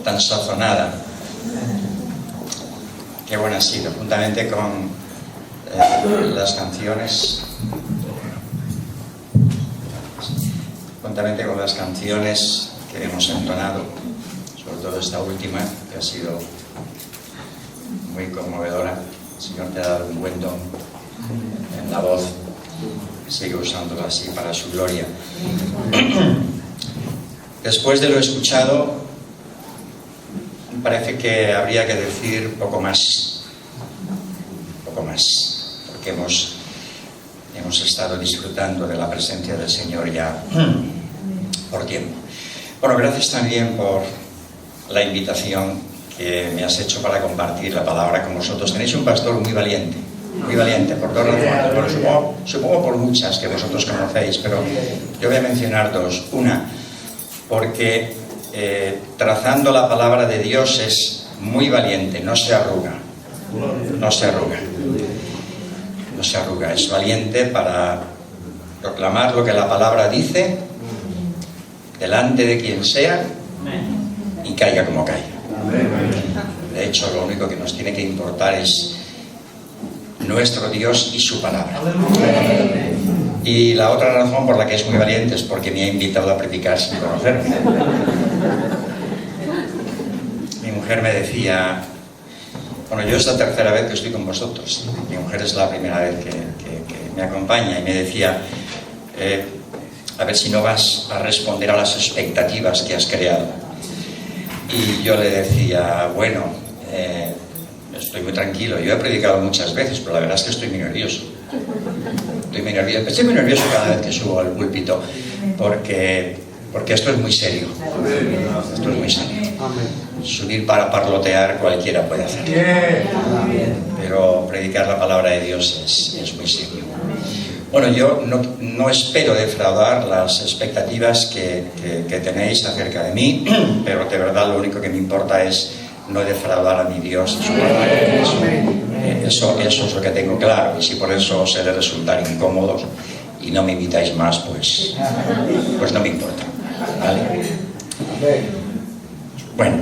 tan sazonada. Qué buena ha sido, juntamente con las canciones. Juntamente con las canciones que hemos entonado, sobre todo esta última, que ha sido muy conmovedora. El Señor te ha dado un buen don en la voz. Sigue usándola así para su gloria. Después de lo escuchado, me parece que habría que decir poco más, porque hemos estado disfrutando de la presencia del Señor ya por tiempo. Bueno, gracias también por la invitación que me has hecho para compartir la palabra con vosotros. Tenéis un pastor muy valiente por dos razones. Bueno, supongo por muchas que vosotros conocéis, pero yo voy a mencionar dos. Una, porque trazando la palabra de Dios es muy valiente, no se arruga, es valiente para proclamar lo que la palabra dice delante de quien sea y caiga como caiga. De hecho, lo único que nos tiene que importar es nuestro Dios y su palabra. Y la otra razón por la que es muy valiente es porque me ha invitado a predicar sin conocerme. Mi mujer me decía, bueno, yo es la tercera vez que estoy con vosotros, mi mujer es la primera vez que me acompaña, y me decía, a ver si no vas a responder a las expectativas que has creado. Y yo le decía, bueno, estoy muy tranquilo, yo he predicado muchas veces, pero la verdad es que estoy muy nervioso. Estoy muy nervioso cada vez que subo al púlpito, porque esto es muy serio. Esto es muy serio. Subir para parlotear cualquiera puede hacer, pero predicar la palabra de Dios es muy serio. Bueno, yo no espero defraudar las expectativas que tenéis acerca de mí, pero de verdad lo único que me importa es no defraudar a mi Dios y su palabra. Eso es lo que tengo claro, y si por eso os he de resultar incómodos y no me invitáis más, pues no me importa, ¿vale? Bueno,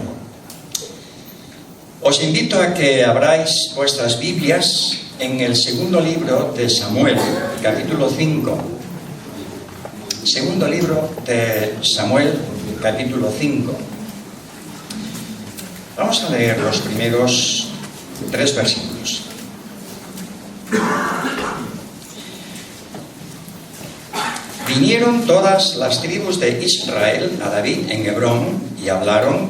os invito a que abráis vuestras Biblias en el segundo libro de Samuel, capítulo 5. Segundo libro de Samuel, capítulo 5. Vamos a leer los primeros 3 versículos. Vinieron todas las tribus de Israel a David en Hebrón y hablaron,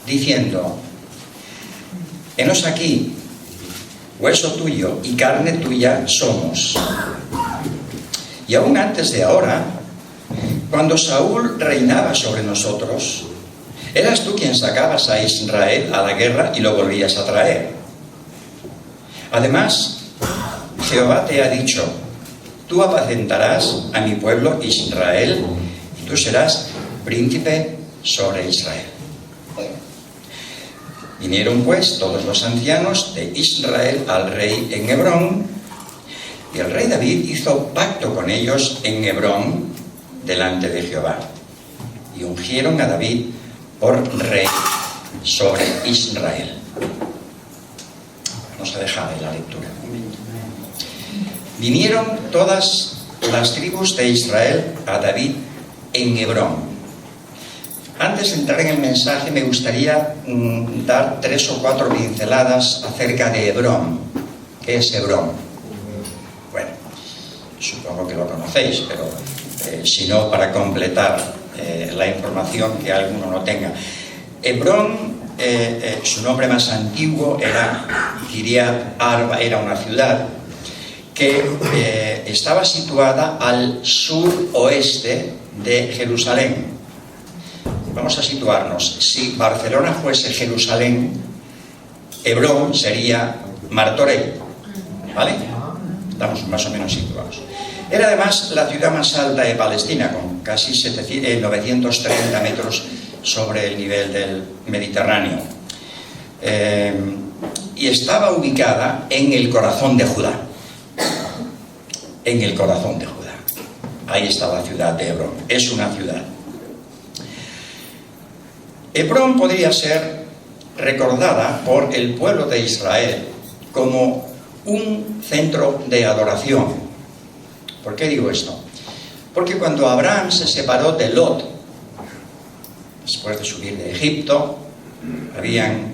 diciendo: Henos aquí, hueso tuyo y carne tuya somos. Y aún antes de ahora, cuando Saúl reinaba sobre nosotros, eras tú quien sacabas a Israel a la guerra y lo volvías a traer. Además, Jehová te ha dicho: tú apacentarás a mi pueblo Israel y tú serás príncipe sobre Israel. Vinieron pues todos los ancianos de Israel al rey en Hebrón, y el rey David hizo pacto con ellos en Hebrón delante de Jehová, y ungieron a David por rey sobre Israel. Vamos a dejar ahí la lectura. Vinieron todas las tribus de Israel a David en Hebrón. Antes de entrar en el mensaje, me gustaría dar 3 o 4 pinceladas acerca de Hebrón. ¿Qué es Hebrón? Bueno, supongo que lo conocéis, pero si no, para completar la información que alguno no tenga. Hebrón, su nombre más antiguo era Kiriat Arba, era una ciudad que estaba situada al suroeste de Jerusalén. Vamos a situarnos. Si Barcelona fuese Jerusalén, Hebrón sería Martorell, ¿vale? Estamos más o menos situados. Era además la ciudad más alta de Palestina, con casi 930 metros sobre el nivel del Mediterráneo. Y estaba ubicada en el corazón de Judá. En el corazón de Judá. Ahí está la ciudad de Hebrón. Es una ciudad. Hebrón podría ser recordada por el pueblo de Israel como un centro de adoración. ¿Por qué digo esto? Porque cuando Abraham se separó de Lot, después de subir de Egipto, habían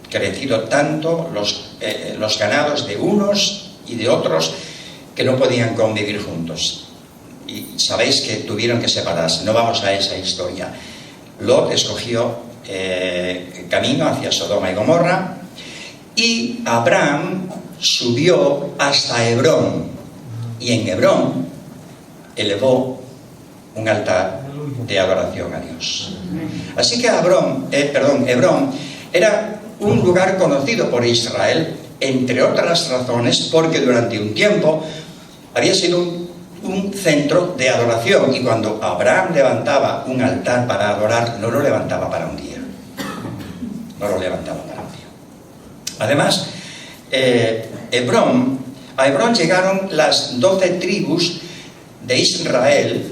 crecido tanto los ganados de unos y de otros que no podían convivir juntos. Y sabéis que tuvieron que separarse. No vamos a esa historia. Lot escogió camino hacia Sodoma y Gomorra, y Abraham subió hasta Hebrón, y en Hebrón elevó un altar de adoración a Dios. Así que Hebrón era un lugar conocido por Israel, entre otras razones, porque durante un tiempo había sido un centro de adoración, y cuando Abraham levantaba un altar para adorar, no lo levantaba para un día, no lo levantaba para un día. Además, a Hebrón llegaron las 12 tribus de Israel,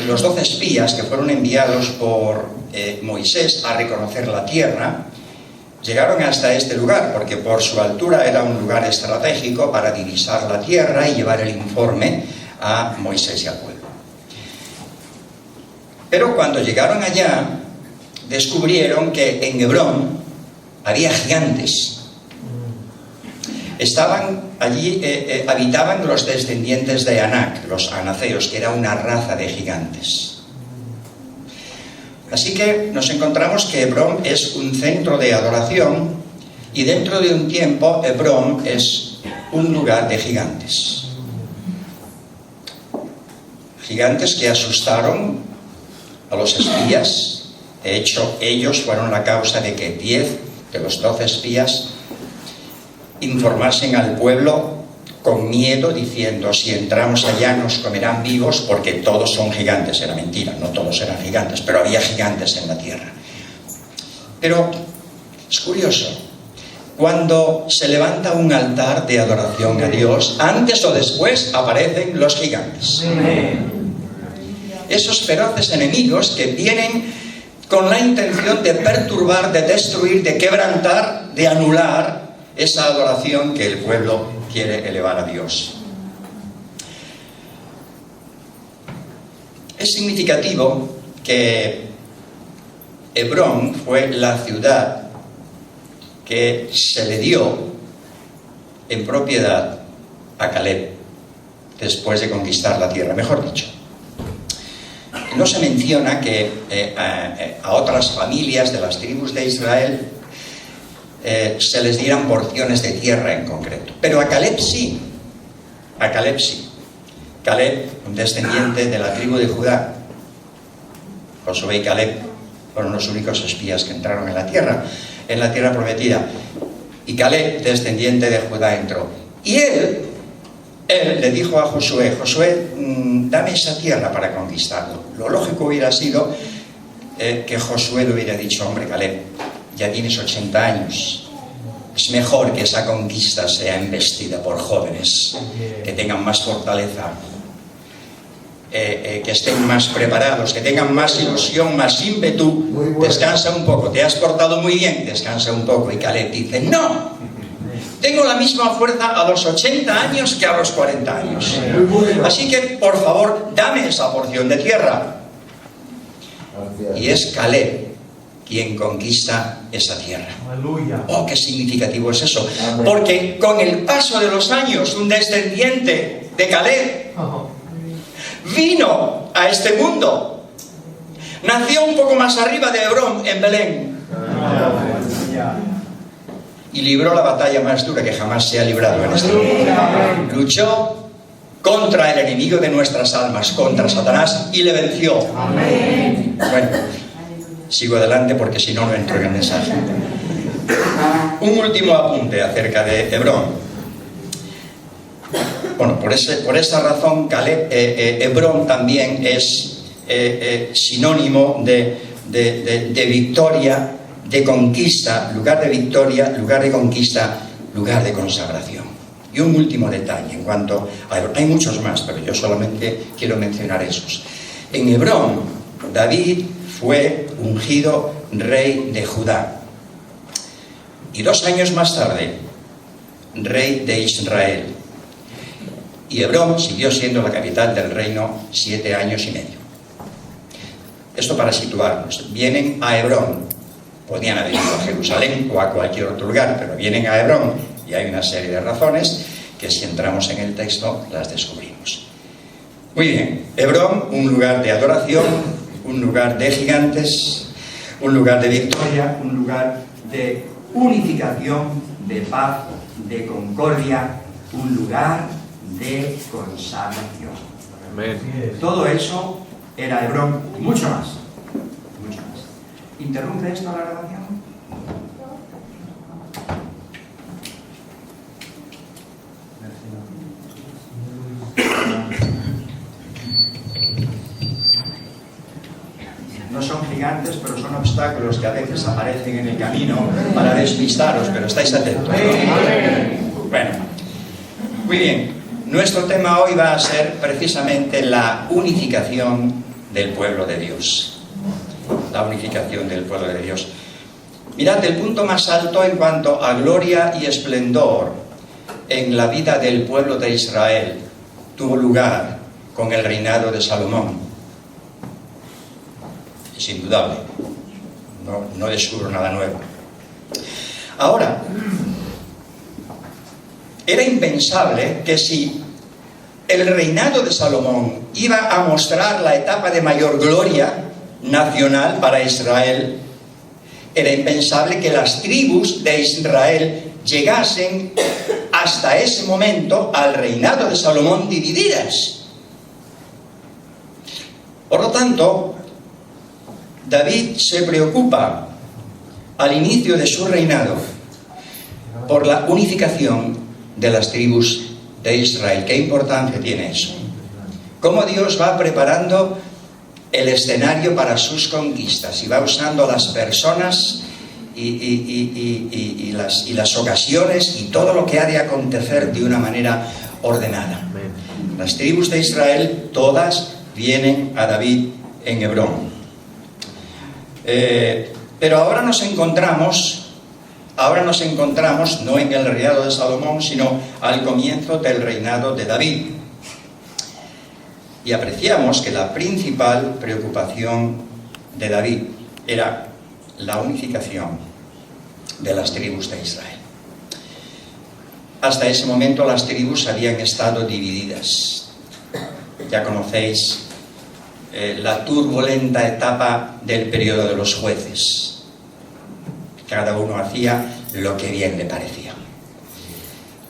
los 12 espías que fueron enviados por Moisés a reconocer la tierra. Llegaron hasta este lugar porque por su altura era un lugar estratégico para divisar la tierra y llevar el informe a Moisés y al pueblo. Pero cuando llegaron allá, descubrieron que en Hebrón había gigantes. Estaban allí, habitaban los descendientes de Anac, los anaceos, que era una raza de gigantes. Así que nos encontramos que Hebrón es un centro de adoración, y dentro de un tiempo Hebrón es un lugar de gigantes. Gigantes que asustaron a los espías. De hecho, ellos fueron la causa de que 10 de los 12 espías informasen al pueblo con miedo, diciendo: si entramos allá nos comerán vivos, porque todos son gigantes. Era mentira, no todos eran gigantes, pero había gigantes en la tierra. Pero es curioso, cuando se levanta un altar de adoración a Dios, antes o después aparecen los gigantes. Esos feroces enemigos que vienen con la intención de perturbar, de destruir, de quebrantar, de anular esa adoración que el pueblo quiere elevar a Dios. Es significativo que Hebrón fue la ciudad que se le dio en propiedad a Caleb después de conquistar la tierra. Mejor dicho, no se menciona que a otras familias de las tribus de Israel se les dieran porciones de tierra en concreto, pero a Caleb sí. A Caleb sí. Caleb, un descendiente de la tribu de Judá. Josué y Caleb fueron los únicos espías que entraron en la tierra prometida, y Caleb, descendiente de Judá, entró. Y él le dijo a Josué: Josué, dame esa tierra para conquistarlo. Lo lógico hubiera sido que Josué le hubiera dicho: hombre, Caleb, ya tienes 80 años, es mejor que esa conquista sea embestida por jóvenes que tengan más fortaleza, que estén más preparados, que tengan más ilusión, más ímpetu. Descansa un poco, te has portado muy bien, descansa un poco. Y Caleb dice: no, tengo la misma fuerza a los 80 años que a los 40 años, así que por favor dame esa porción de tierra. Y es Caleb quien conquista esa tierra. Oh, qué significativo es eso, porque con el paso de los años un descendiente de Caleb vino a este mundo. Nació un poco más arriba de Hebrón, en Belén, y libró la batalla más dura que jamás se ha librado en este mundo. Luchó contra el enemigo de nuestras almas, contra Satanás, y le venció. Bueno, sigo adelante porque si no, no entro en el mensaje. Un último apunte acerca de Hebrón. Bueno, por esa razón, Hebrón también es sinónimo de victoria, de conquista, lugar de victoria, lugar de conquista, lugar de consagración. Y un último detalle en cuanto a Hebrón. Hay muchos más, pero yo solamente quiero mencionar esos. En Hebrón, David fue ungido rey de Judá. Y 2 años más tarde, rey de Israel. Y Hebrón siguió siendo la capital del reino 7 años y medio. Esto para situarnos. Vienen a Hebrón. Podían haber ido a Jerusalén o a cualquier otro lugar, pero vienen a Hebrón y hay una serie de razones que si entramos en el texto las descubrimos. Muy bien, Hebrón, un lugar de adoración, un lugar de gigantes, un lugar de victoria, un lugar de unificación, de paz, de concordia, un lugar de consagración. Amén. Todo eso era Hebrón y mucho más. Mucho más. ¿Interrumpe esto la grabación? No son gigantes, pero son obstáculos que a veces aparecen en el camino para despistaros, pero estáis atentos, ¿no? Bueno, muy bien. Nuestro tema hoy va a ser precisamente la unificación del pueblo de Dios. La unificación del pueblo de Dios. Mirad, el punto más alto en cuanto a gloria y esplendor en la vida del pueblo de Israel tuvo lugar con el reinado de Salomón. Es indudable. No descubro nada nuevo. Ahora, era impensable que si el reinado de Salomón iba a mostrar la etapa de mayor gloria nacional para Israel, era impensable que las tribus de Israel llegasen hasta ese momento al reinado de Salomón divididas. Por lo tanto, David se preocupa al inicio de su reinado por la unificación de las tribus de Israel. ¿Qué importancia tiene eso? Cómo Dios va preparando el escenario para sus conquistas y va usando las personas y las ocasiones y todo lo que ha de acontecer de una manera ordenada. Las tribus de Israel todas vienen a David en Hebrón. Pero ahora nos encontramos no en el reinado de Salomón, sino al comienzo del reinado de David. Y apreciamos que la principal preocupación de David era la unificación de las tribus de Israel. Hasta ese momento las tribus habían estado divididas. Ya conocéis la turbulenta etapa del periodo de los jueces. Cada uno hacía lo que bien le parecía.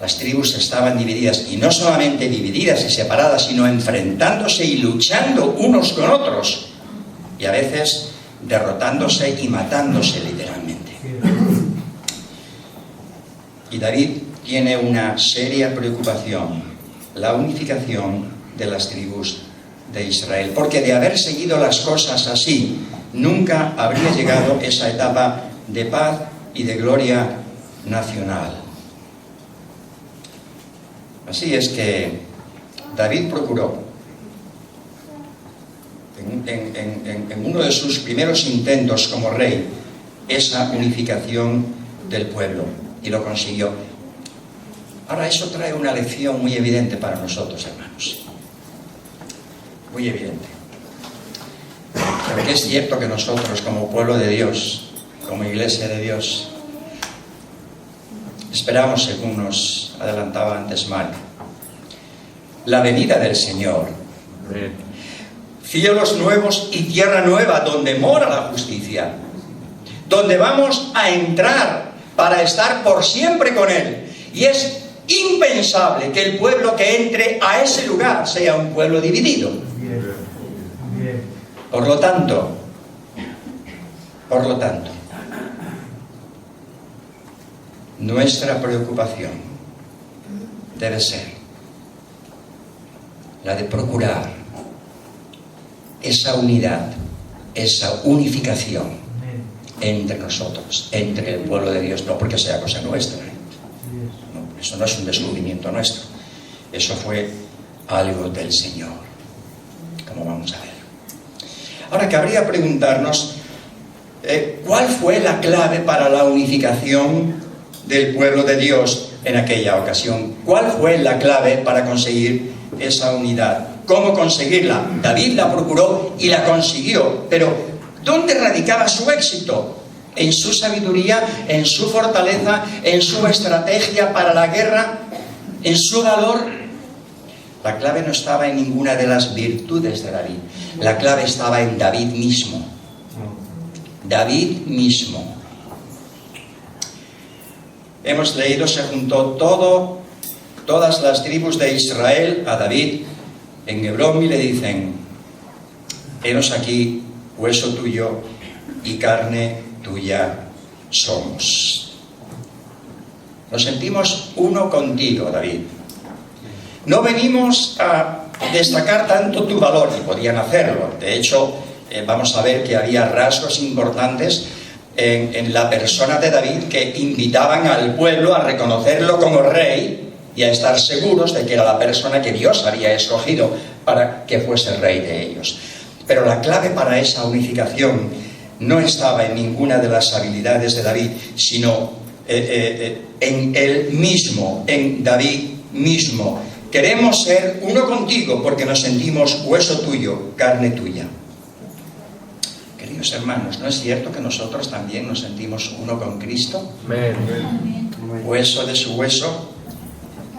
Las tribus estaban divididas, y no solamente divididas y separadas, sino enfrentándose y luchando unos con otros, y a veces derrotándose y matándose literalmente. Y David tiene una seria preocupación: la unificación de las tribus de Israel, porque de haber seguido las cosas así, nunca habría llegado esa etapa de paz y de gloria nacional. Así es que David procuró, en uno de sus primeros intentos como rey, esa unificación del pueblo, y lo consiguió. Ahora, eso trae una lección muy evidente para nosotros, hermanos. Muy evidente. Porque es cierto que nosotros, como pueblo de Dios, como iglesia de Dios, esperamos, según nos adelantaba antes Mario, la venida del Señor. Cielos nuevos y tierra nueva, donde mora la justicia, donde vamos a entrar para estar por siempre con Él. Y es impensable que el pueblo que entre a ese lugar sea un pueblo dividido. Por lo tanto, nuestra preocupación debe ser la de procurar esa unidad, esa unificación entre nosotros, entre el pueblo de Dios, no porque sea cosa nuestra. No, eso no es un descubrimiento nuestro, eso fue algo del Señor, como vamos a ver. Ahora, cabría preguntarnos ¿cuál fue la clave para la unificación del pueblo de Dios en aquella ocasión? ¿Cuál fue la clave para conseguir esa unidad? ¿Cómo conseguirla? David la procuró y la consiguió, pero ¿dónde radicaba su éxito? ¿En su sabiduría, en su fortaleza, en su estrategia para la guerra, en su valor? La clave no estaba en ninguna de las virtudes de David. La clave estaba en David mismo. David mismo. Hemos leído, se juntó todas las tribus de Israel a David en Hebrón y le dicen: henos aquí, hueso tuyo y carne tuya somos. Nos sentimos uno contigo, David. No venimos a destacar tanto tu valor, y podían hacerlo. De hecho, vamos a ver que había rasgos importantes en la persona de David que invitaban al pueblo a reconocerlo como rey y a estar seguros de que era la persona que Dios había escogido para que fuese el rey de ellos. Pero la clave para esa unificación no estaba en ninguna de las habilidades de David, sino en él mismo, en David mismo. Queremos ser uno contigo porque nos sentimos hueso tuyo, carne tuya. Queridos hermanos, ¿no es cierto que nosotros también nos sentimos uno con Cristo? Amén. Hueso de su hueso,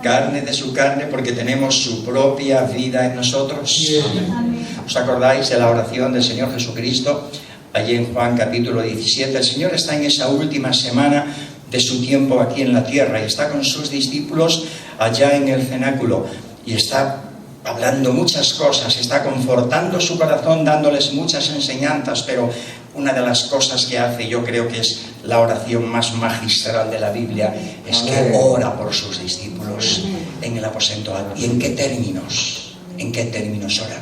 carne de su carne, porque tenemos su propia vida en nosotros. Amén. ¿Os acordáis de la oración del Señor Jesucristo? Allí en Juan capítulo 17, el Señor está en esa última semana de su tiempo aquí en la tierra y está con sus discípulos allá en el cenáculo y está hablando muchas cosas, está confortando su corazón, dándoles muchas enseñanzas, pero una de las cosas que hace, yo creo que es la oración más magistral de la Biblia, es que ora por sus discípulos en el aposento alto. ¿Y en qué términos? ¿En qué términos ora?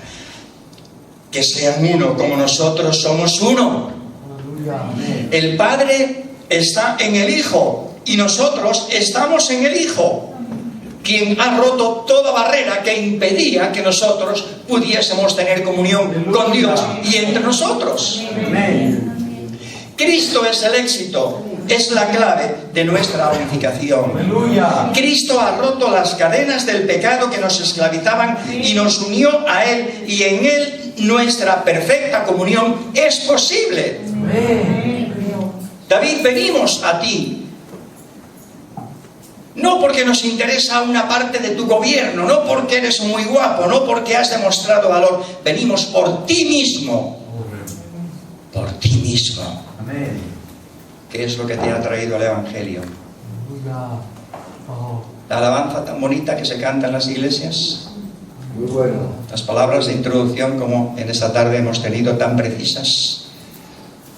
Que sean uno como nosotros somos uno. El Padre está en el Hijo y nosotros estamos en el Hijo, quien ha roto toda barrera que impedía que nosotros pudiésemos tener comunión con Dios y entre nosotros. Amén. Cristo es el éxito, es la clave de nuestra unificación. Aleluya. Cristo ha roto las cadenas del pecado que nos esclavizaban y nos unió a Él, y en Él nuestra perfecta comunión es posible. Amén. David, venimos a ti. No porque nos interesa una parte de tu gobierno, no porque eres muy guapo, no porque has demostrado valor. Venimos por ti mismo. Por ti mismo. Amén. ¿Qué es lo que te ha traído el Evangelio? La alabanza tan bonita que se canta en las iglesias. Muy bueno. Las palabras de introducción como en esta tarde hemos tenido, tan precisas,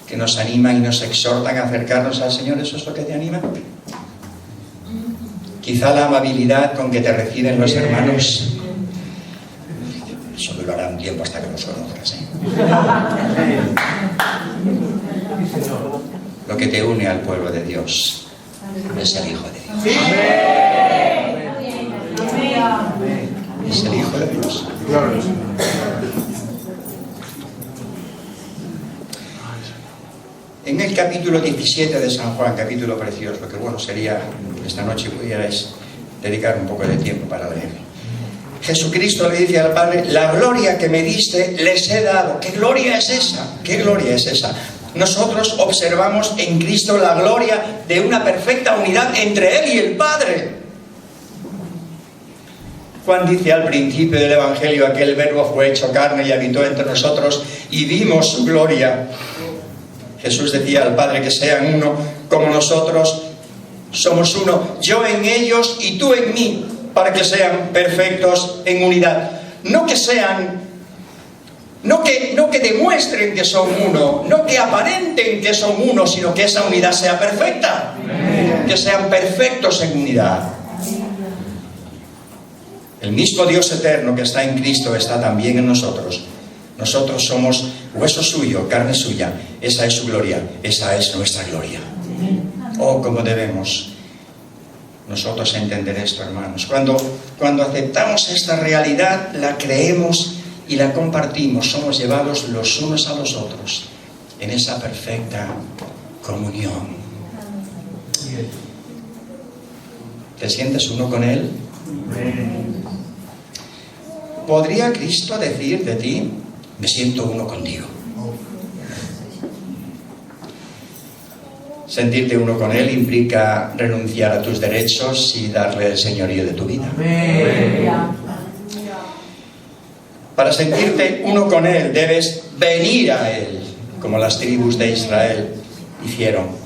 que nos animan y nos exhortan a acercarnos al Señor. ¿Eso es lo que te anima? Quizá la amabilidad con que te reciben los hermanos. Eso durará un tiempo hasta que los conozcas, Lo que te une al pueblo de Dios es el Hijo de Dios. Es el Hijo de Dios. En el capítulo 17 de San Juan, capítulo precioso, que bueno sería esta noche pudierais dedicar un poco de tiempo para leerlo. Jesucristo le dice al Padre: la gloria que me diste les he dado. ¿Qué gloria es esa? ¿Qué gloria es esa? Nosotros observamos en Cristo la gloria de una perfecta unidad entre Él y el Padre. Juan dice al principio del Evangelio: aquel verbo fue hecho carne y habitó entre nosotros y vimos su gloria. Jesús decía al Padre: que sean uno como nosotros somos uno, yo en ellos y tú en mí, para que sean perfectos en unidad. No que sean, no que demuestren que son uno, no que aparenten que son uno, sino que esa unidad sea perfecta. Amén. Que sean perfectos en unidad. El mismo Dios eterno que está en Cristo está también en nosotros. Nosotros somos hueso suyo, carne suya. Esa es su gloria, esa es nuestra gloria. Oh, cómo debemos nosotros entender esto, hermanos. Cuando aceptamos esta realidad, la creemos y la compartimos, somos llevados los unos a los otros en esa perfecta comunión. ¿Te sientes uno con Él? ¿Podría Cristo decir de ti, me siento uno contigo? Sentirte uno con Él implica renunciar a tus derechos y darle el señorío de tu vida. Para sentirte uno con Él debes venir a Él, como las tribus de Israel hicieron.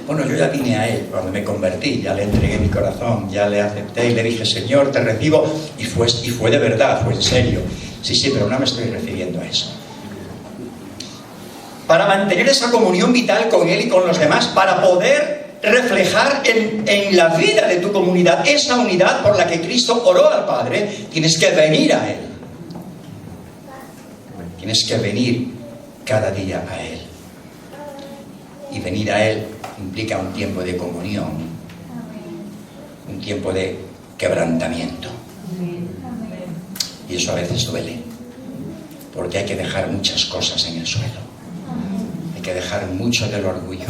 Bueno, yo ya vine a Él cuando me convertí, ya le entregué mi corazón, ya le acepté y le dije, Señor, te recibo, y fue de verdad, fue en serio. Sí, pero no me estoy refiriendo a eso. Para mantener esa comunión vital con Él y con los demás, para poder reflejar en la vida de tu comunidad esa unidad por la que Cristo oró al Padre, tienes que venir a Él. Tienes que venir cada día a Él. Y venir a Él implica un tiempo de comunión, un tiempo de quebrantamiento. Y eso a veces duele, porque hay que dejar muchas cosas en el suelo. Hay que dejar mucho del orgullo,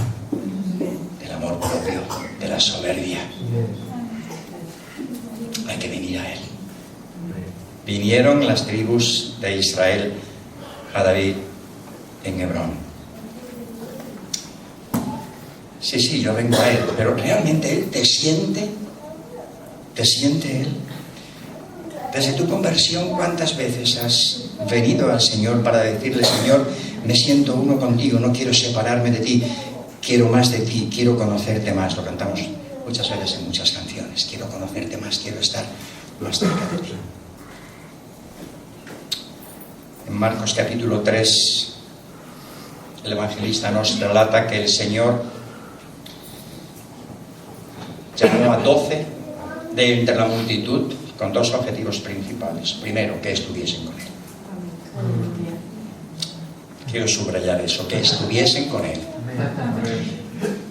del amor propio, de la soberbia. Hay que venir a Él. Vinieron las tribus de Israel a David en Hebrón. Sí, yo vengo a Él, pero ¿realmente Él te siente? ¿Te siente Él? Desde tu conversión, ¿cuántas veces has venido al Señor para decirle, Señor, me siento uno contigo, no quiero separarme de ti, quiero más de ti, quiero conocerte más? Lo cantamos muchas veces en muchas canciones. Quiero conocerte más, quiero estar más cerca de ti. En Marcos capítulo 3, el evangelista nos relata que el Señor llamó a 12 de entre la multitud con dos objetivos principales. Primero, que estuviesen con Él. Quiero subrayar eso, que estuviesen con Él.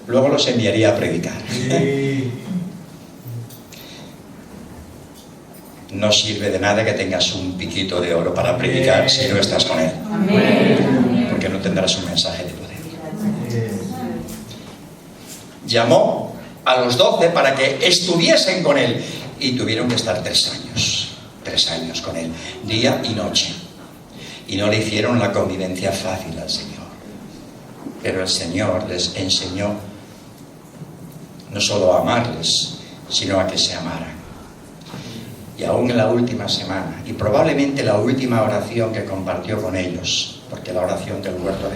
Luego los enviaría a predicar. No sirve de nada que tengas un piquito de oro para predicar si no estás con Él. Porque no tendrás un mensaje de poder. Llamó a los 12 para que estuviesen con Él. Y tuvieron que estar 3 años. 3 años con Él, día y noche. Y no le hicieron la convivencia fácil al Señor. Pero el Señor les enseñó no solo a amarles, sino a que se amaran. Y aún en la última semana, y probablemente la última oración que compartió con ellos, porque la oración del huerto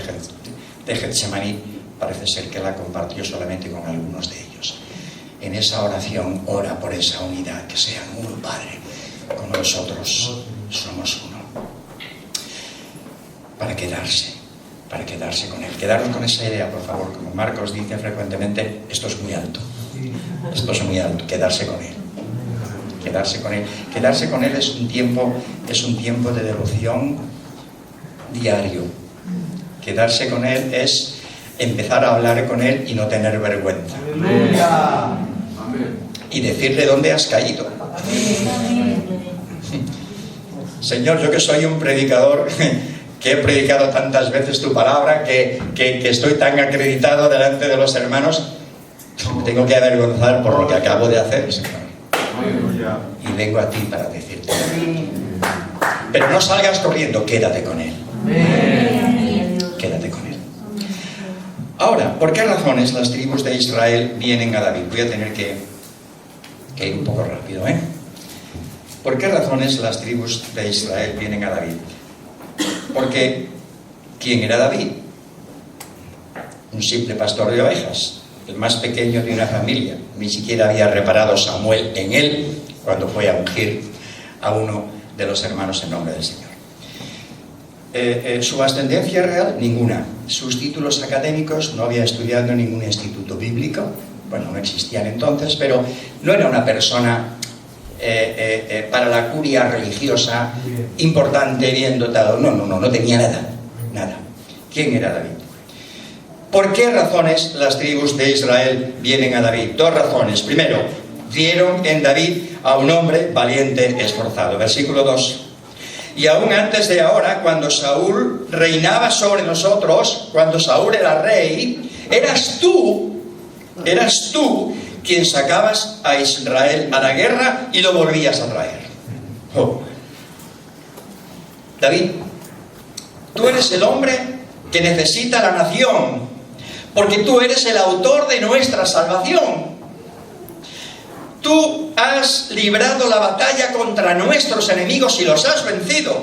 de Getsemaní parece ser que la compartió solamente con algunos de ellos. En esa oración ora por esa unidad, que sean uno, Padre, como nosotros somos uno. Para quedarse con Él. Quedarnos con esa idea, por favor. Como Marcos dice frecuentemente, esto es muy alto. Esto es muy alto, quedarse con Él. Quedarse con Él. Quedarse con Él es un tiempo de devoción diario. Quedarse con Él es empezar a hablar con Él y no tener vergüenza. Y decirle dónde has caído. Señor, yo que soy un predicador, que he predicado tantas veces tu palabra, que estoy tan acreditado delante de los hermanos, me tengo que avergonzar por lo que acabo de hacer, Señor. Y vengo a ti para decirte. Pero no salgas corriendo, quédate con Él. Quédate con Él. Ahora, ¿por qué razones las tribus de Israel vienen a David? Voy a tener que ir un poco rápido, ¿eh? ¿Por qué razones las tribus de Israel vienen a David? Porque, ¿quién era David? Un simple pastor de ovejas, el más pequeño de una familia. Ni siquiera había reparado Samuel en él cuando fue a ungir a uno de los hermanos en nombre del Señor. Su ascendencia real, ninguna. Sus títulos académicos, no había estudiado en ningún instituto bíblico. Bueno, no existían entonces, pero no era una persona para la curia religiosa importante, bien dotado. No tenía nada. ¿Quién era David? ¿Por qué razones las tribus de Israel vienen a David? 2 razones. Primero, vieron en David a un hombre valiente, esforzado. Versículo 2. y aún antes de ahora, cuando Saúl reinaba sobre nosotros, cuando Saúl era rey, eras tú quien sacabas a Israel a la guerra y lo volvías a traer. Oh. David, tú eres el hombre que necesita la nación, porque tú eres el autor de nuestra salvación. Tú has librado la batalla contra nuestros enemigos y los has vencido.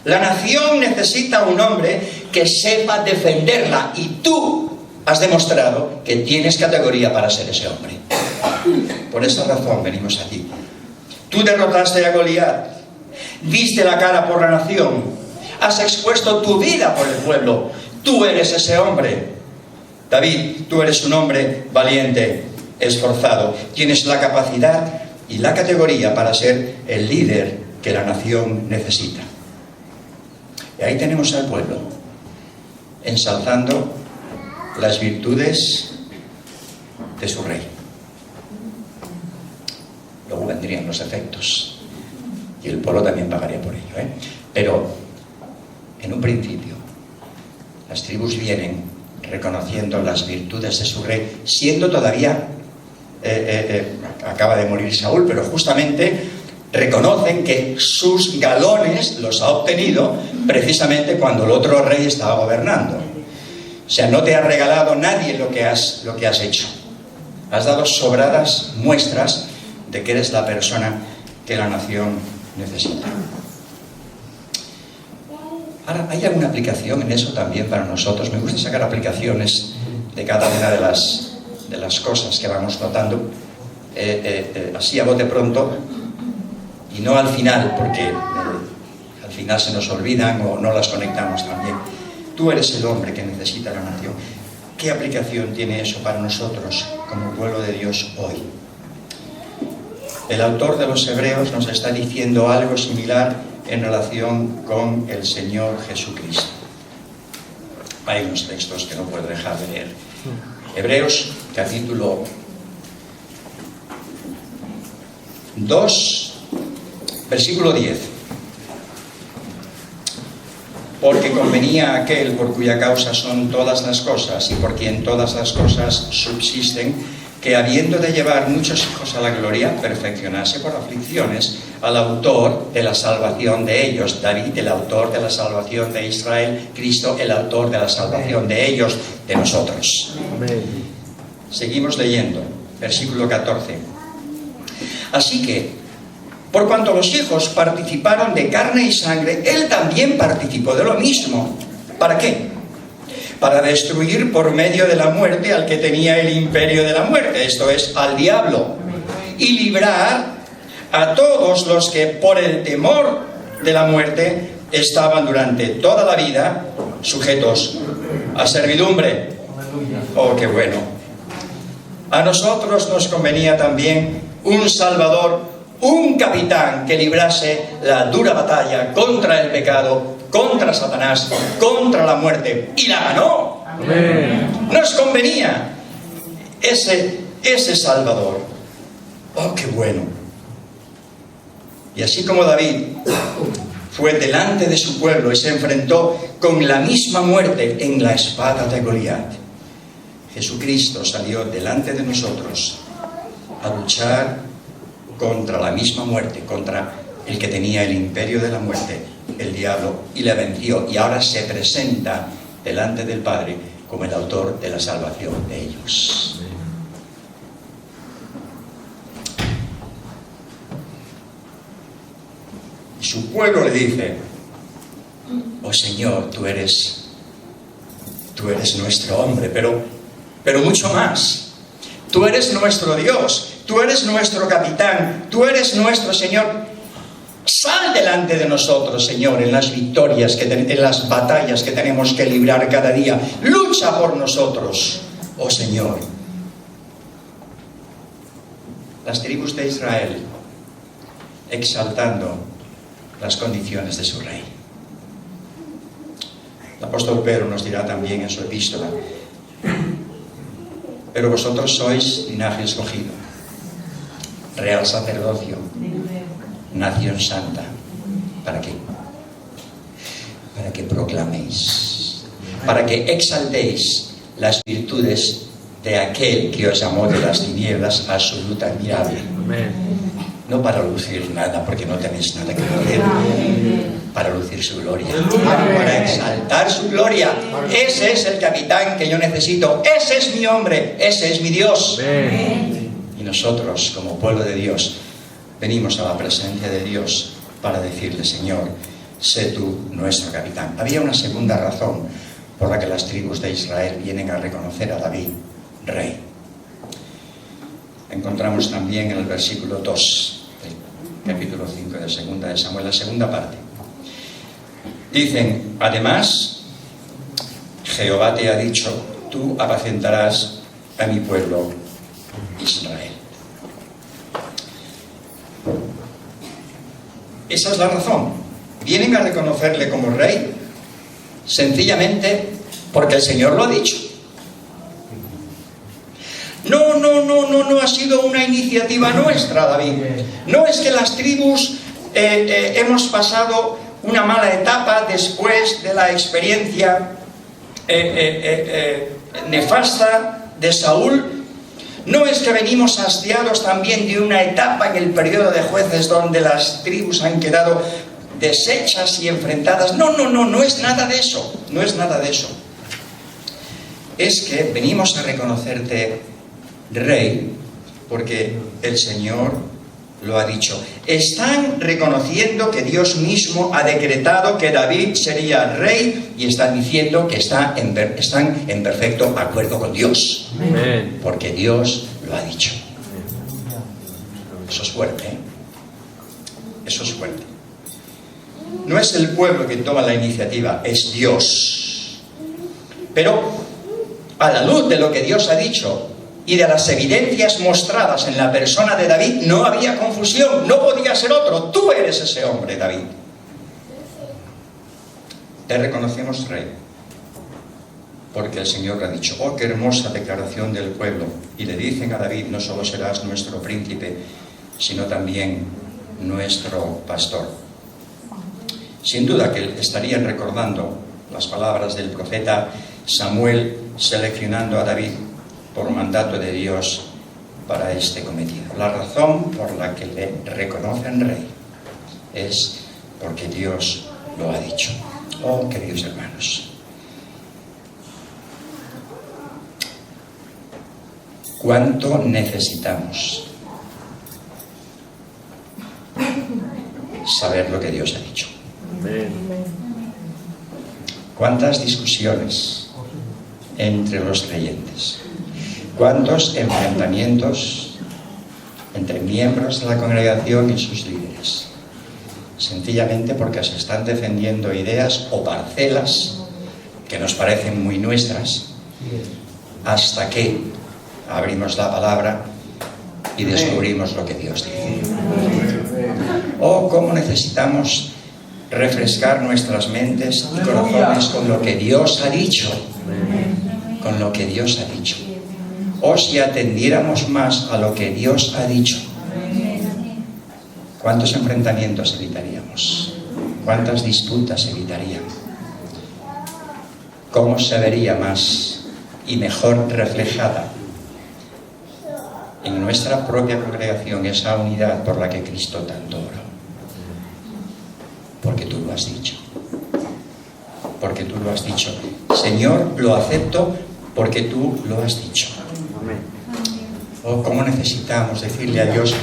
La nación necesita un hombre que sepa defenderla, y tú has demostrado que tienes categoría para ser ese hombre. Por esta razón venimos aquí. Tú derrotaste a Goliat, diste la cara por la nación, has expuesto tu vida por el pueblo. Tú eres ese hombre. David, tú eres un hombre valiente, esforzado. Tienes la capacidad y la categoría para ser el líder que la nación necesita. Y ahí tenemos al pueblo ensalzando las virtudes de su rey. Luego vendrían los efectos y el pueblo también pagaría por ello, Pero en un principio las tribus vienen reconociendo las virtudes de su rey, siendo todavía acaba de morir Saúl, pero justamente reconocen que sus galones los ha obtenido precisamente cuando el otro rey estaba gobernando. O sea, no te ha regalado nadie lo que has hecho. Has dado sobradas muestras de que eres la persona que la nación necesita. Ahora, ¿hay alguna aplicación en eso también para nosotros? Me gusta sacar aplicaciones de cada una de las cosas que vamos notando, así a bote pronto, y no al final, porque al final se nos olvidan o no las conectamos también. Tú eres el hombre que necesita la nación. ¿Qué aplicación tiene eso para nosotros como pueblo de Dios hoy? El autor de los Hebreos nos está diciendo algo similar en relación con el Señor Jesucristo. Hay unos textos que no puedo dejar de leer. Hebreos, capítulo 2, versículo 10. Porque convenía a aquel por cuya causa son todas las cosas y por quien todas las cosas subsisten, que habiendo de llevar muchos hijos a la gloria, perfeccionase por aflicciones al autor de la salvación de ellos. David, el autor de la salvación de Israel; Cristo, el autor de la salvación de ellos, de nosotros. Amén. Seguimos leyendo, versículo 14. Así que, por cuanto los hijos participaron de carne y sangre, él también participó de lo mismo. ¿Para qué? Para destruir por medio de la muerte al que tenía el imperio de la muerte, esto es, al diablo, y librar a todos los que por el temor de la muerte estaban durante toda la vida sujetos a servidumbre. Oh, qué bueno. A nosotros nos convenía también un Salvador, un capitán que librase la dura batalla contra el pecado, contra Satanás, contra la muerte, y la ganó. Amén. Nos convenía ese Salvador. Oh, qué bueno. Y así como David fue delante de su pueblo y se enfrentó con la misma muerte en la espada de Goliat, Jesucristo salió delante de nosotros a luchar contra la misma muerte, contra el que tenía el imperio de la muerte, el diablo, y le venció, y ahora se presenta delante del Padre como el autor de la salvación de ellos. Y su pueblo le dice: oh Señor, tú eres nuestro hombre, pero mucho más. Tú eres nuestro Dios, tú eres nuestro capitán, tú eres nuestro Señor. Sal delante de nosotros, Señor, en las victorias, en las batallas que tenemos que librar cada día. Lucha por nosotros, oh Señor. Las tribus de Israel exaltando las condiciones de su rey. El apóstol Pedro nos dirá también en su epístola: pero vosotros sois linaje escogido, real sacerdocio, nación santa, ¿Para qué? Para que proclaméis, para que exaltéis las virtudes de aquel que os llamó de las tinieblas a su luz admirable. No para lucir nada, porque no tenéis nada que lucir, para lucir su gloria, para exaltar su gloria. Ese es el capitán que yo necesito, ese es mi hombre, ese es mi Dios. Y nosotros, como pueblo de Dios, venimos a la presencia de Dios para decirle: Señor, sé tú nuestro capitán. Había una segunda razón por la que las tribus de Israel vienen a reconocer a David rey. Encontramos también en el versículo 2 del capítulo 5 de segunda de Samuel, la segunda parte. Dicen: además, Jehová te ha dicho, tú apacentarás a mi pueblo Israel. Esa es la razón. Vienen a reconocerle como rey sencillamente porque el Señor lo ha dicho. No ha sido una iniciativa nuestra, David. No es que las tribus hemos pasado una mala etapa después de la experiencia nefasta de Saúl. No es que venimos hastiados también de una etapa en el periodo de jueces donde las tribus han quedado deshechas y enfrentadas. No es nada de eso. No es nada de eso. Es que venimos a reconocerte rey porque el Señor lo ha dicho. Están reconociendo que Dios mismo ha decretado que David sería rey y están diciendo que están en perfecto acuerdo con Dios. Amén. Porque Dios lo ha dicho. Eso es fuerte, ¿eh? Eso es fuerte. No es el pueblo quien toma la iniciativa, es Dios. Pero a la luz de lo que Dios ha dicho y de las evidencias mostradas en la persona de David, no había confusión, no podía ser otro. Tú eres ese hombre, David. Te reconocemos rey, porque el Señor le ha dicho. Oh, qué hermosa declaración del pueblo. Y le dicen a David: no solo serás nuestro príncipe, sino también nuestro pastor. Sin duda que estarían recordando las palabras del profeta Samuel seleccionando a David por mandato de Dios para este cometido. La razón por la que le reconocen rey es porque Dios lo ha dicho. Oh, queridos hermanos, ¿cuánto necesitamos saber lo que Dios ha dicho? ¿Cuántas discusiones entre los creyentes? ¿Cuántos enfrentamientos entre miembros de la congregación y sus líderes? Sencillamente porque se están defendiendo ideas o parcelas que nos parecen muy nuestras, hasta que abrimos la palabra y descubrimos lo que Dios dice. Oh, cómo necesitamos refrescar nuestras mentes y corazones con lo que Dios ha dicho. Con lo que Dios ha dicho. O si atendiéramos más a lo que Dios ha dicho, ¿cuántos enfrentamientos evitaríamos? ¿Cuántas disputas evitaríamos? ¿Cómo se vería más y mejor reflejada en nuestra propia congregación esa unidad por la que Cristo tanto oró? Porque tú lo has dicho. Porque tú lo has dicho. Señor, lo acepto porque tú lo has dicho. Oh, cómo necesitamos decirle a Dios,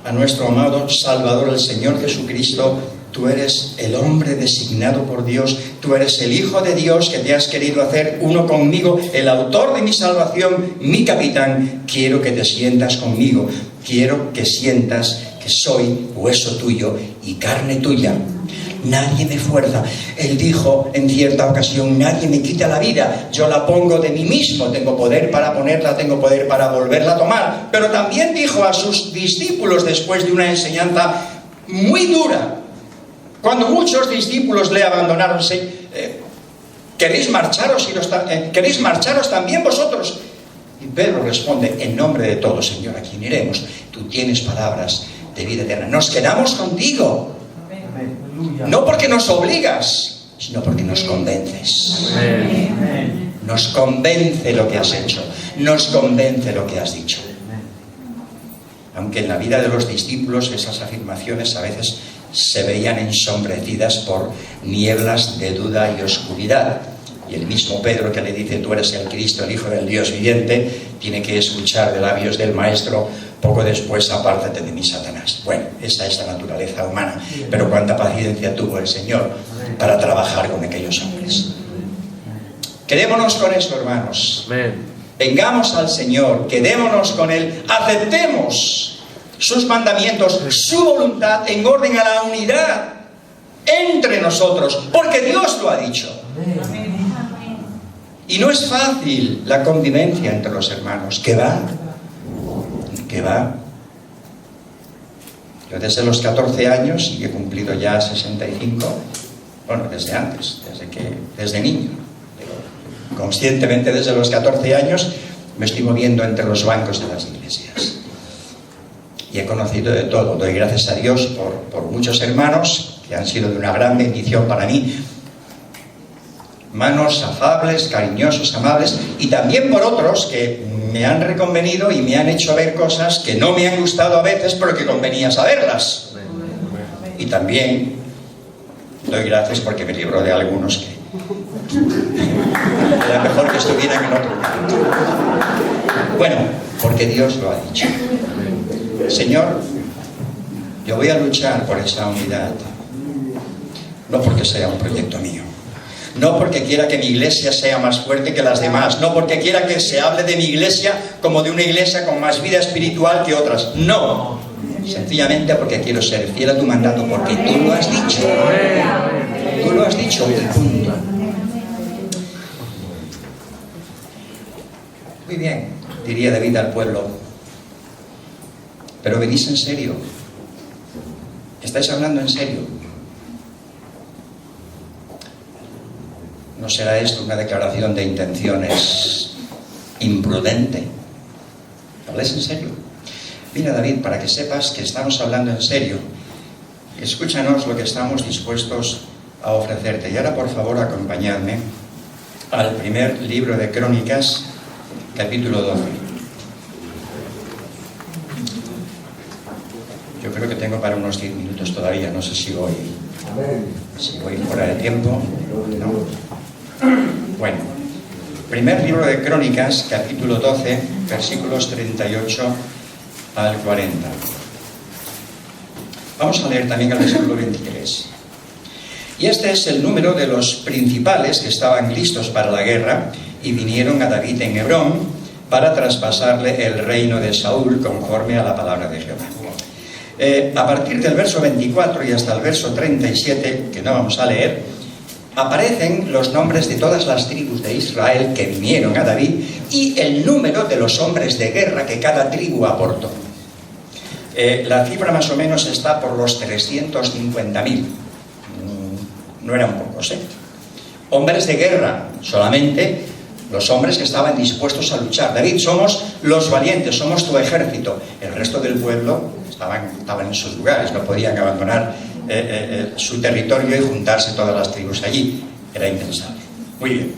a nuestro amado Salvador, el Señor Jesucristo: tú eres el hombre designado por Dios, tú eres el Hijo de Dios que te has querido hacer uno conmigo, el autor de mi salvación, mi capitán. Quiero que te sientas conmigo, quiero que sientas que soy hueso tuyo y carne tuya. Nadie me fuerza. Él dijo en cierta ocasión: nadie me quita la vida, yo la pongo de mí mismo. Tengo poder para ponerla, tengo poder para volverla a tomar. Pero también dijo a sus discípulos, después de una enseñanza muy dura, cuando muchos discípulos le abandonaron: ¿queréis marcharos también vosotros? Y Pedro responde: en nombre de todos, Señor, ¿a quién iremos? Tú tienes palabras de vida eterna. Nos quedamos contigo. No porque nos obligas, sino porque nos convences. Nos convence lo que has hecho, nos convence lo que has dicho. Aunque en la vida de los discípulos esas afirmaciones a veces se veían ensombrecidas por nieblas de duda y oscuridad. Y el mismo Pedro, que le dice: tú eres el Cristo, el Hijo del Dios viviente, tiene que escuchar de labios del Maestro: poco después, apártate de mí, Satanás. Bueno, esa es la naturaleza humana, pero cuánta paciencia tuvo el Señor para trabajar con aquellos hombres. Quedémonos con eso, hermanos. Vengamos al Señor, quedémonos con Él, aceptemos sus mandamientos, su voluntad, en orden a la unidad entre nosotros, porque Dios lo ha dicho. Y no es fácil la convivencia entre los hermanos. ¿Qué va? Yo desde los 14 años, y he cumplido ya 65, bueno, desde antes, desde niño, pero conscientemente desde los 14 años me estoy moviendo entre los bancos de las iglesias. Y he conocido de todo. Doy gracias a Dios por muchos hermanos que han sido de una gran bendición para mí. Hermanos afables, cariñosos, amables, y también por otros que me han reconvenido y me han hecho ver cosas que no me han gustado a veces, pero que convenía saberlas. Y también doy gracias porque me libró de algunos que era mejor que estuvieran en otro lado. Bueno, porque Dios lo ha dicho. Señor, yo voy a luchar por esa unidad, no porque sea un proyecto mío, no porque quiera que mi iglesia sea más fuerte que las demás, no porque quiera que se hable de mi iglesia como de una iglesia con más vida espiritual que otras, no, sencillamente porque quiero ser fiel a tu mandato, porque tú lo has dicho, y punto. Muy bien, diría David al pueblo: pero venís en serio, estáis hablando en serio. ¿No será esto una declaración de intenciones imprudente? ¿Habláis en serio? Mira, David, para que sepas que estamos hablando en serio, escúchanos lo que estamos dispuestos a ofrecerte. Y ahora, por favor, acompañadme al primer libro de Crónicas, capítulo 12. Yo creo que tengo para unos 10 minutos todavía, no sé si voy fuera de tiempo. ¿No? Bueno, primer libro de Crónicas, capítulo 12, versículos 38 al 40. Vamos a leer también el versículo 23. Y este es el número de los principales que estaban listos para la guerra y vinieron a David en Hebrón para traspasarle el reino de Saúl conforme a la palabra de Jehová. A partir del verso 24 y hasta el verso 37, que no vamos a leer, aparecen los nombres de todas las tribus de Israel que vinieron a David y el número de los hombres de guerra que cada tribu aportó. La cifra más o menos está por los 350.000. No eran pocos, ¿eh? Hombres de guerra, solamente los hombres que estaban dispuestos a luchar. David, somos los valientes, somos tu ejército. El resto del pueblo estaban en sus lugares, no podían abandonar su territorio y juntarse todas las tribus allí. Era impensable. Muy bien.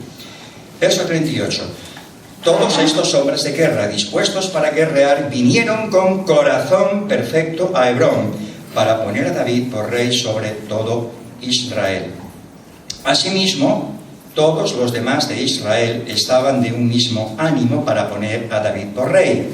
Verso 38. Todos estos hombres de guerra dispuestos para guerrear vinieron con corazón perfecto a Hebrón para poner a David por rey sobre todo Israel. Asimismo, todos los demás de Israel estaban de un mismo ánimo para poner a David por rey.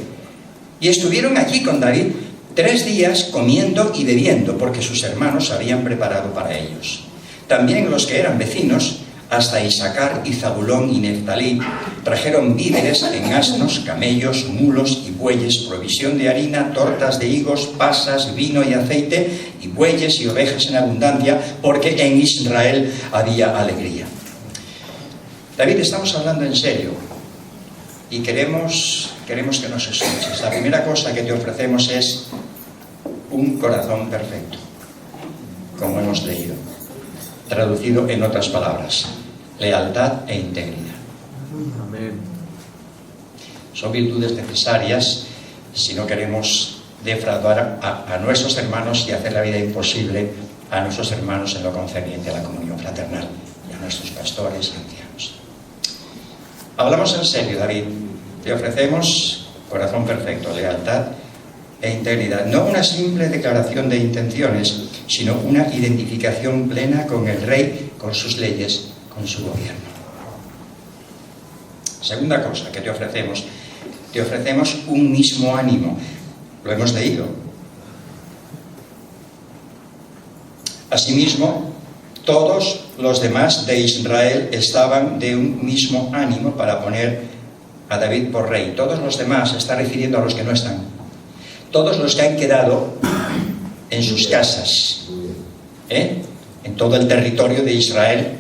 Y estuvieron allí con David 3 días comiendo y bebiendo, porque sus hermanos habían preparado para ellos. También los que eran vecinos, hasta Isacar y Zabulón y Neftalí, trajeron víveres en asnos, camellos, mulos y bueyes, provisión de harina, tortas de higos, pasas, vino y aceite, y bueyes y ovejas en abundancia, porque en Israel había alegría. David, estamos hablando en serio y queremos que nos escuches. La primera cosa que te ofrecemos es un corazón perfecto, como hemos leído, traducido en otras palabras: lealtad e integridad. Amén. Son virtudes necesarias si no queremos defraudar a nuestros hermanos y hacer la vida imposible a nuestros hermanos en lo concerniente a la comunión fraternal y a nuestros pastores y ancianos. Hablamos en serio, David. Te ofrecemos corazón perfecto, lealtad e integridad. No una simple declaración de intenciones, sino una identificación plena con el Rey, con sus leyes, con su gobierno. Segunda cosa que te ofrecemos un mismo ánimo. Lo hemos leído. Asimismo, todos los demás de Israel estaban de un mismo ánimo para poner a David por rey. Todos los demás, está refiriendo a los que no están. Todos los que han quedado en sus casas, en todo el territorio de Israel,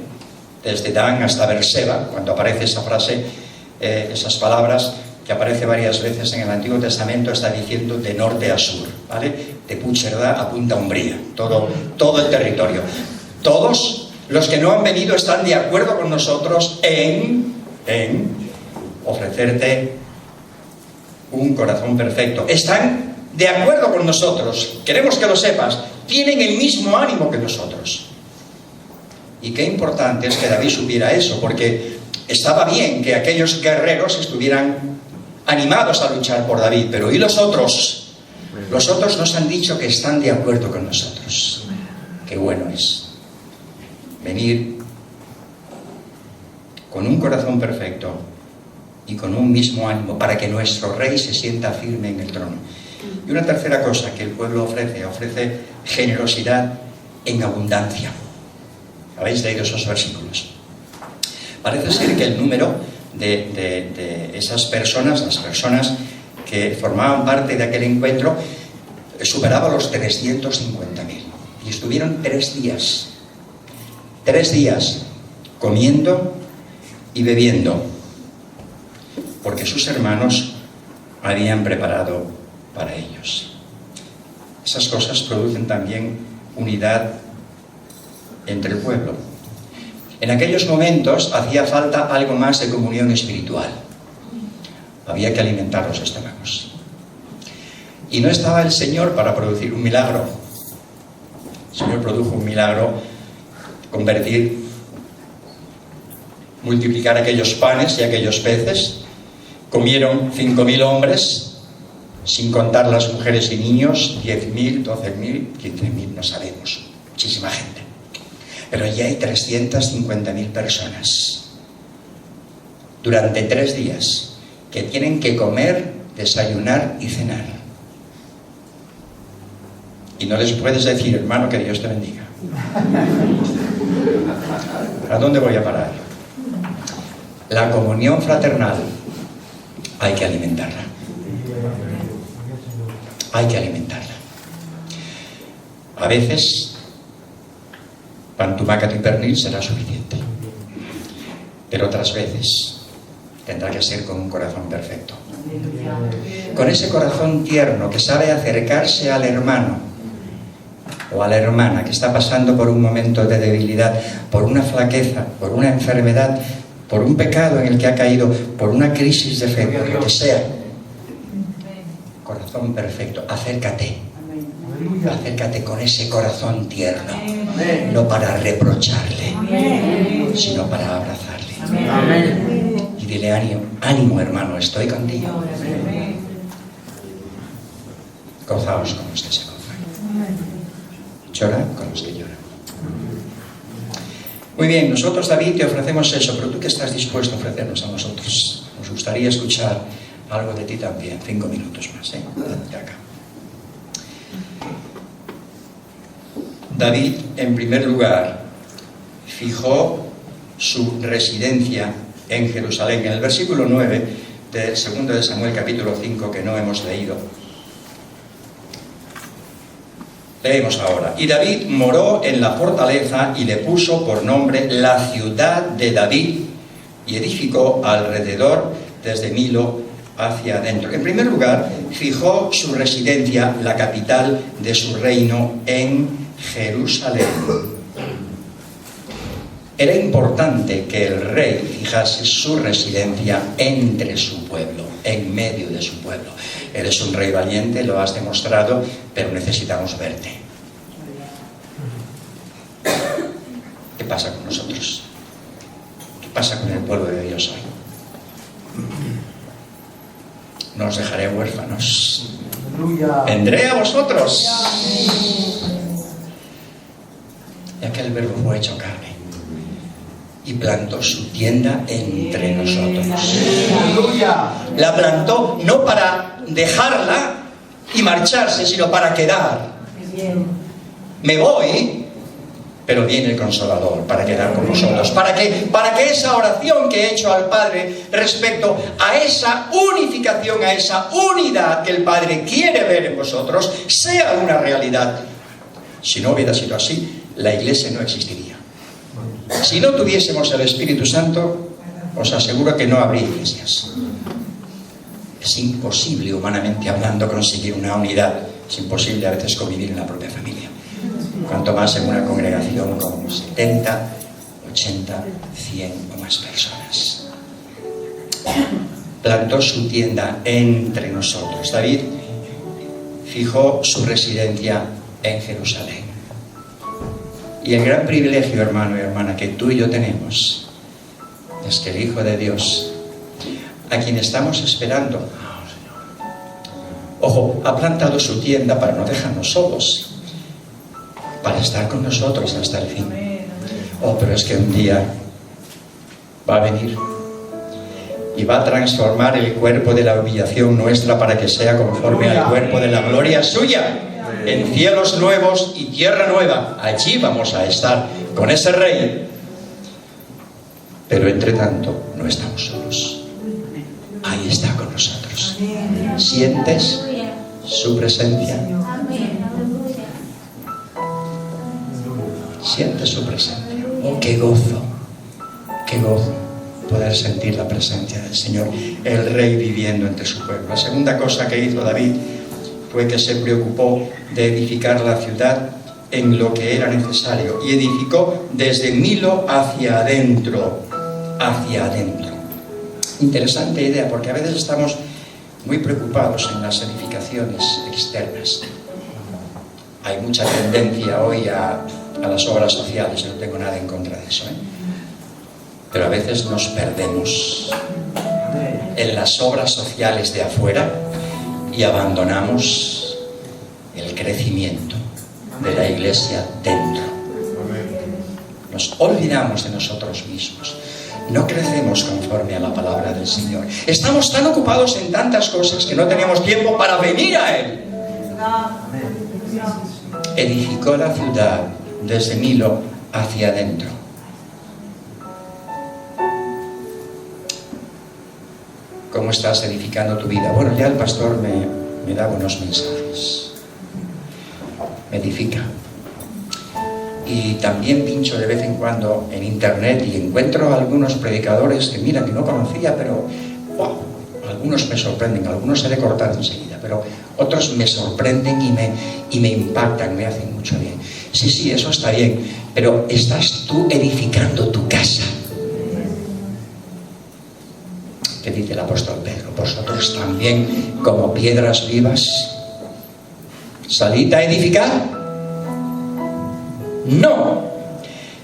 desde Dan hasta Berseba, cuando aparece esa frase, esas palabras que aparece varias veces en el Antiguo Testamento, está diciendo de norte a sur, ¿vale? De Puigcerdá a Punta Umbría, todo el territorio. Todos los que no han venido están de acuerdo con nosotros en ofrecerte un corazón perfecto. Están de acuerdo con nosotros, queremos que lo sepas, tienen el mismo ánimo que nosotros. Y qué importante es que David supiera eso, porque estaba bien que aquellos guerreros estuvieran animados a luchar por David, pero ¿y los otros? Los otros nos han dicho que están de acuerdo con nosotros. Qué bueno es venir con un corazón perfecto y con un mismo ánimo para que nuestro Rey se sienta firme en el trono. Y una tercera cosa que el pueblo ofrece generosidad en abundancia. ¿Habéis leído esos versículos? Parece ser que el número de esas personas, las personas que formaban parte de aquel encuentro, superaba los 350.000. Y estuvieron 3 días comiendo y bebiendo, porque sus hermanos habían preparado para ellos. Esas cosas producen también unidad entre el pueblo. En aquellos momentos hacía falta algo más de comunión espiritual. Había que alimentar los estómagos. Y no estaba el Señor para producir un milagro. El Señor produjo un milagro, multiplicar aquellos panes y aquellos peces. Comieron 5.000 hombres, sin contar las mujeres y niños, 10.000, 12.000, 15.000, no sabemos. Muchísima gente. Pero ya hay 350.000 personas durante 3 días que tienen que comer, desayunar y cenar. Y no les puedes decir, hermano, que Dios te bendiga. ¿A dónde voy a parar? La comunión fraternal hay que alimentarla. Hay que alimentarla. A veces pan, tumacato y pernil será suficiente, pero otras veces tendrá que ser con un corazón perfecto, con ese corazón tierno que sabe acercarse al hermano o a la hermana que está pasando por un momento de debilidad, por una flaqueza, por una enfermedad, por un pecado en el que ha caído, por una crisis de fe, por lo que sea. Corazón perfecto, acércate con ese corazón tierno, no para reprocharle, sino para abrazarle. Y dile, ánimo hermano, estoy contigo. Gozaos con los que se gozan, llorad con los que lloran. Muy bien, nosotros, David, te ofrecemos eso, pero ¿tú qué estás dispuesto a ofrecernos a nosotros? Nos gustaría escuchar algo de ti también. 5 minutos más, de acá. David, en primer lugar, fijó su residencia en Jerusalén. En el versículo 9 del 2 de Samuel, capítulo 5, que no hemos leído, leemos ahora: y David moró en la fortaleza y le puso por nombre la ciudad de David, y edificó alrededor desde Milo hacia adentro. En primer lugar, fijó su residencia, la capital de su reino, en Jerusalén. Era importante que el rey fijase su residencia entre su pueblo, en medio de su pueblo. Eres un rey valiente, lo has demostrado, pero necesitamos verte. pasa con nosotros? ¿Qué pasa con el pueblo de Dios hoy? No os dejaré huérfanos. Vendré a vosotros. Y aquel verbo fue hecho carne y plantó su tienda entre nosotros. La plantó no para dejarla y marcharse, sino para quedar. Me voy, pero viene el Consolador para quedar con vosotros, para que esa oración que he hecho al Padre respecto a esa unificación, a esa unidad que el Padre quiere ver en vosotros, sea una realidad. Si no hubiera sido así, la Iglesia no existiría. Si no tuviésemos el Espíritu Santo, os aseguro que no habría iglesias. Es imposible, humanamente hablando, conseguir una unidad. Es imposible a veces convivir en la propia familia. Cuanto más en una congregación con 70, 80, 100 o más personas. Plantó su tienda entre nosotros. David fijó su residencia en Jerusalén. Y el gran privilegio, hermano y hermana, que tú y yo tenemos, es que el Hijo de Dios, a quien estamos esperando, ojo, ha plantado su tienda para no dejarnos solos, para estar con nosotros hasta el fin. Oh, pero es que un día va a venir y va a transformar el cuerpo de la humillación nuestra para que sea conforme al cuerpo de la gloria suya, en cielos nuevos y tierra nueva. Allí vamos a estar con ese Rey. Pero entre tanto no estamos solos. Ahí está con nosotros. ¿Sientes su presencia? Sientes su presencia. Oh, qué gozo poder sentir la presencia del Señor, el Rey viviendo entre su pueblo. La segunda cosa que hizo David fue que se preocupó de edificar la ciudad en lo que era necesario, y edificó desde Milo hacia adentro. Interesante idea, porque a veces estamos muy preocupados en las edificaciones externas. Hay mucha tendencia hoy a las obras sociales, no tengo nada en contra de eso, pero a veces nos perdemos en las obras sociales de afuera y abandonamos el crecimiento de la iglesia dentro. Nos olvidamos de nosotros mismos. No crecemos conforme a la palabra del Señor. Estamos tan ocupados en tantas cosas que no tenemos tiempo para venir a Él. Edificó la ciudad desde Milo hacia adentro. ¿Cómo estás edificando tu vida? Bueno, ya el pastor me da buenos mensajes. Me edifica. Y también pincho de vez en cuando en internet y encuentro algunos predicadores que mira, que no conocía, pero wow, algunos me sorprenden, algunos se le cortan enseguida, pero otros me sorprenden y me impactan, me hacen mucho bien. Sí, eso está bien, pero ¿estás tú edificando tu casa? ¿Qué dice el apóstol Pedro? Vosotros también, como piedras vivas, salid a edificar. No,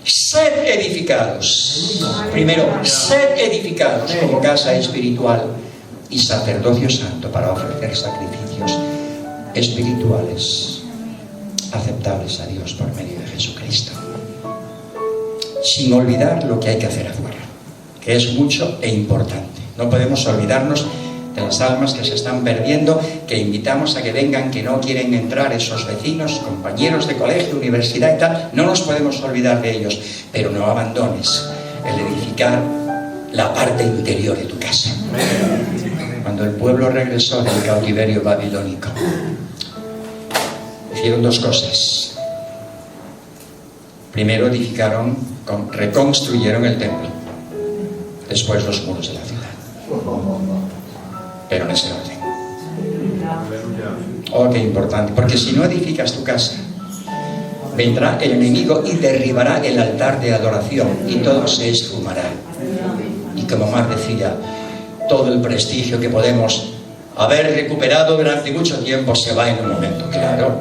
sed edificados. Primero, sed edificados como casa espiritual y sacerdocio santo para ofrecer sacrificios espirituales aceptables a Dios por medio de Jesucristo, sin olvidar lo que hay que hacer afuera, que es mucho e importante. No podemos olvidarnos de las almas que se están perdiendo, que invitamos a que vengan, que no quieren entrar, esos vecinos, compañeros de colegio, universidad y tal. No nos podemos olvidar de ellos, pero no abandones el edificar la parte interior de tu casa. Cuando el pueblo regresó del cautiverio babilónico, hicieron dos cosas. Primero reconstruyeron el templo, después los muros de la ciudad. Pero en ese orden. Oh, qué importante, porque si no edificas tu casa, vendrá el enemigo y derribará el altar de adoración y todo se esfumará. Y como Mar decía, todo el prestigio que podemos haber recuperado durante mucho tiempo se va en un momento, claro,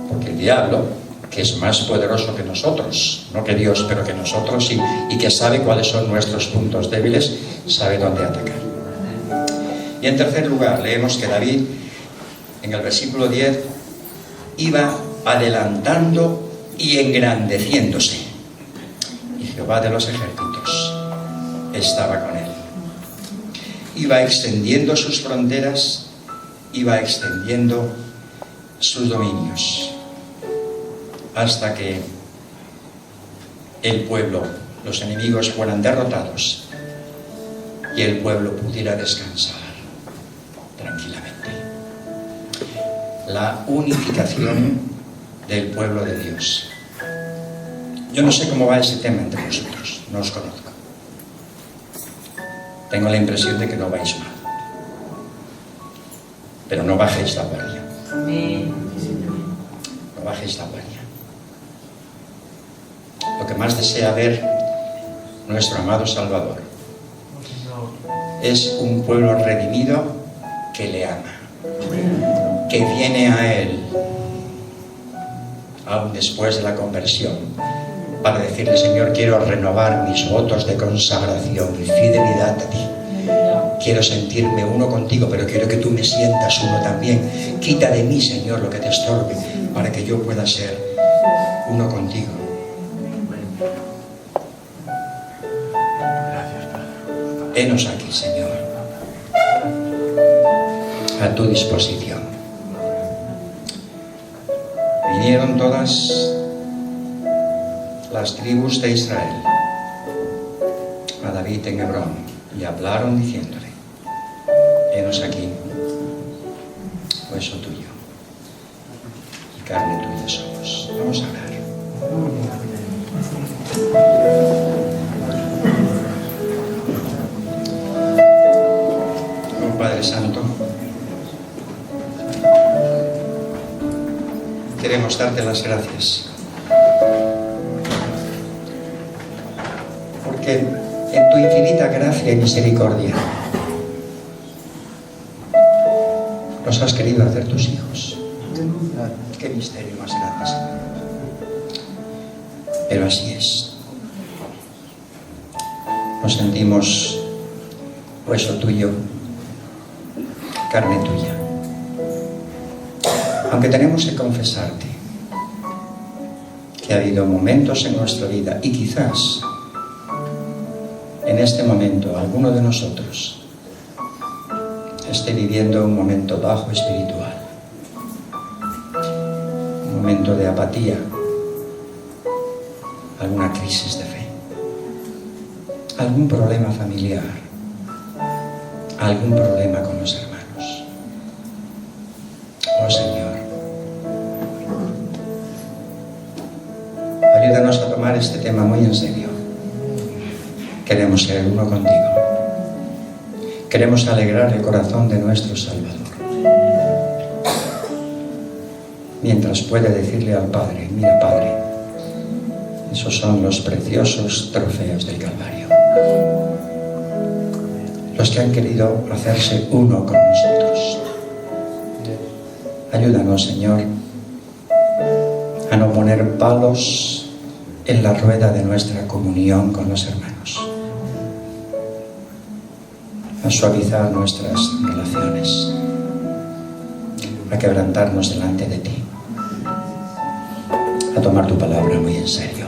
porque el diablo que es más poderoso que nosotros, no que Dios, pero que nosotros, y que sabe cuáles son nuestros puntos débiles, sabe dónde atacar. Y en tercer lugar, leemos que David, en el versículo 10, iba adelantando y engrandeciéndose, y Jehová de los ejércitos estaba con él. Iba extendiendo sus fronteras, iba extendiendo sus dominios, hasta que el pueblo, los enemigos fueran derrotados y el pueblo pudiera descansar tranquilamente. La unificación del pueblo de Dios. Yo no sé cómo va ese tema entre vosotros, no os conozco. Tengo la impresión de que no vais mal, pero no bajéis la guardia. No bajéis la guardia. Lo que más desea ver nuestro amado Salvador es un pueblo redimido que le ama, que viene a Él aún después de la conversión para decirle: Señor, quiero renovar mis votos de consagración y fidelidad a ti. Quiero sentirme uno contigo, pero quiero que tú me sientas uno también. Quita de mí, Señor, lo que te estorbe, para que yo pueda ser uno contigo. Henos aquí, Señor, a tu disposición. Vinieron todas las tribus de Israel a David en Hebrón y hablaron diciéndole: henos aquí, hueso tuyo y carne tuya somos. Vamos a orar. Oh Padre Santo, queremos darte las gracias, porque en tu infinita gracia y misericordia nos has querido hacer tus hijos. Qué misterio más grande, Señor. Pero así es. Nos sentimos hueso tuyo, carne tuya. Aunque tenemos que confesarte que ha habido momentos en nuestra vida, y quizás en este momento alguno de nosotros esté viviendo un momento bajo espiritual, un momento de apatía, alguna crisis de fe, algún problema familiar, algún problema con los hermanos. Oh Señor, ayúdanos a tomar este tema muy en serio. Queremos ser uno contigo. Queremos alegrar el corazón de nuestro Salvador, mientras puede decirle al Padre: mira, Padre, esos son los preciosos trofeos del Calvario, los que han querido hacerse uno con nosotros. Ayúdanos, Señor, a no poner palos en la rueda de nuestra comunión con los hermanos, a suavizar nuestras relaciones, a quebrantarnos delante de ti, a tomar tu palabra muy en serio,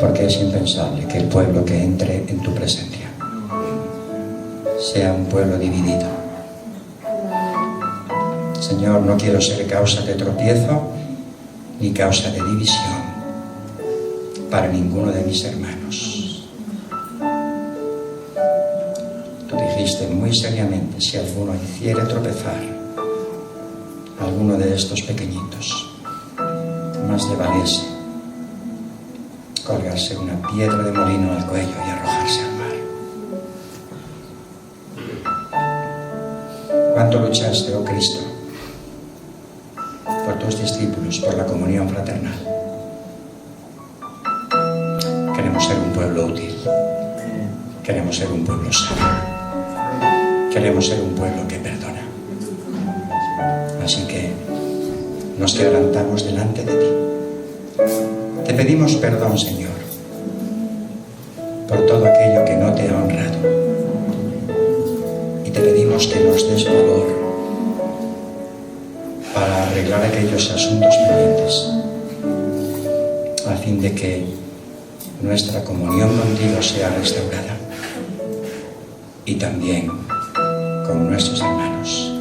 porque es impensable que el pueblo que entre en tu presencia sea un pueblo dividido. Señor, no quiero ser causa de tropiezo ni causa de división para ninguno de mis hermanos. Tú dijiste muy seriamente: si alguno hiciere tropezar a alguno de estos pequeñitos, más le valiese colgarse una piedra de molino al cuello y arrojarse al mar. ¿Cuánto luchaste, oh Cristo, por tus discípulos, por la comunión fraternal? Queremos ser un pueblo útil, queremos ser un pueblo sano, queremos ser un pueblo que perdona. Así que nos quebrantamos delante de ti. Te pedimos perdón, Señor, por todo aquello que no te ha honrado. Y te pedimos que nos des valor para arreglar aquellos asuntos pendientes, a fin de que nuestra comunión contigo sea restaurada y también con nuestros hermanos.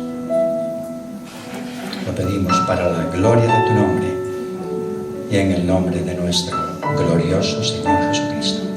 Lo pedimos para la gloria de tu nombre y en el nombre de nuestro glorioso Señor Jesucristo.